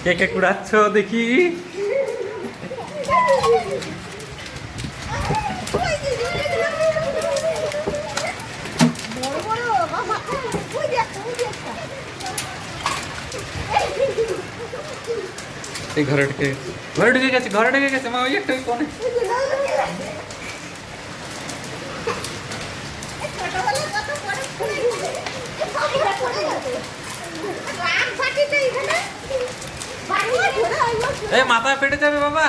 কে কে কুড়াচ্ছ দেখি। এই ঘরে ঢুকে গেছে ঘরে ঢুকে গেছে মা, ওই একটা ওই কোণে। এই মাথায় ফেটে যাবে বাবা।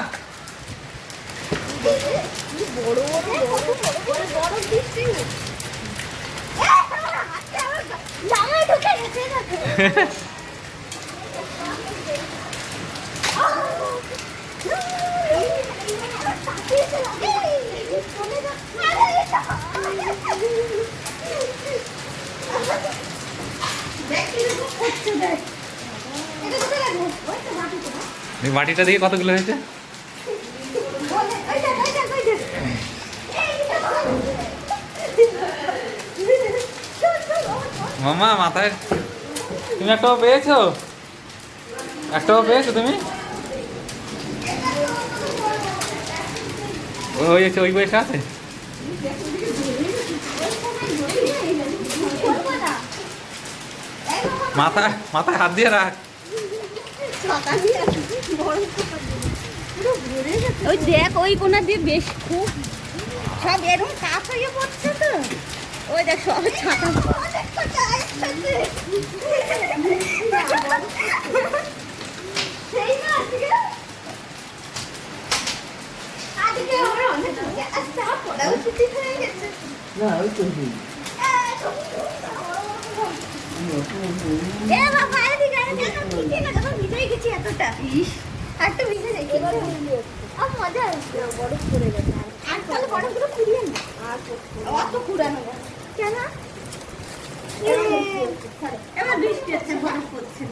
বাটিটা দিয়ে কতগুলো হয়েছে? মামা মাথায় তুমি একটাও পেয়েছো? একটাও পেয়েছো তুমি? ওই ওই বয়সে আছে। মাথায় মাথায় হাত দিয়ে রাখ। ওই দেখ ওই কোনা দিয়ে বেশ খুব সব এরকম কাপ হয়ে পড়ছে তো। ওই দেখ সব ছাতা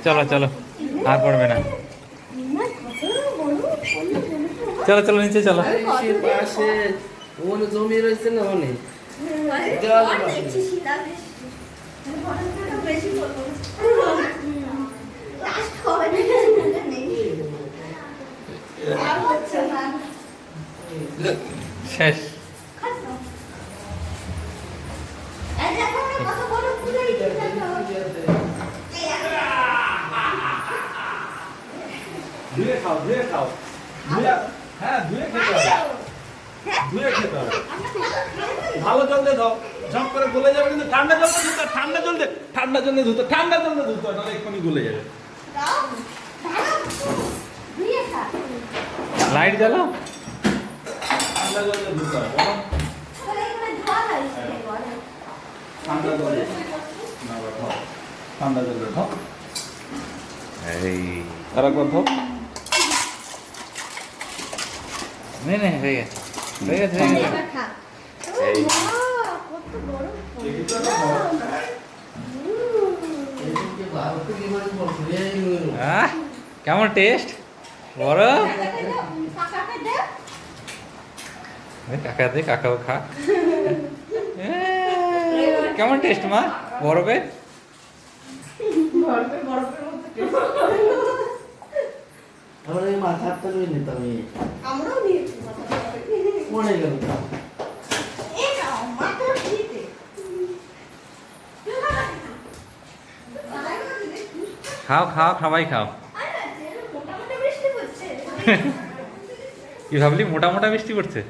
চলো চলো আর পড়বে না। চলো চলো নিচে চলো। জমি রয়েছে না অনেক। শেষ। ধুয়ে খাও ধুয়ে খাও হ্যাঁ ধুয়ে খেতে হবে, ধুয়ে খেতে হবে। ভালো জল দিয়ে দাও, ঝপ করে গলে যাবে। কিন্তু ঠান্ডা জল দিয়ে ধুতে, ঠান্ডা জল দিয়ে ধুতে, ঠান্ডা জল দিয়ে ধুতে, নাহলে এক্ষুনি গলে যাবে। লাইট জ্বালো। ঠান্ডা জল দিয়ে ধুতে হবে। ঠান্ডা জল দিয়ে ঠান্ডা জল দিয়ে খাও। এই আর একবার খাও। নেই হয়ে গেছে হয়ে গেছে হয়ে গেছে। কেমন টেস্ট বড়? কাকা দে, কাকাও খা। কেমন টেস্ট মা বরফে? আমরা এই মাথাটা নিয়ে নিতাম। আমরাও নিয়েছি মনে গেল খাও খাও সবাই খাও। কি ভাবলি মোটা মোটা বৃষ্টি পড়ছে?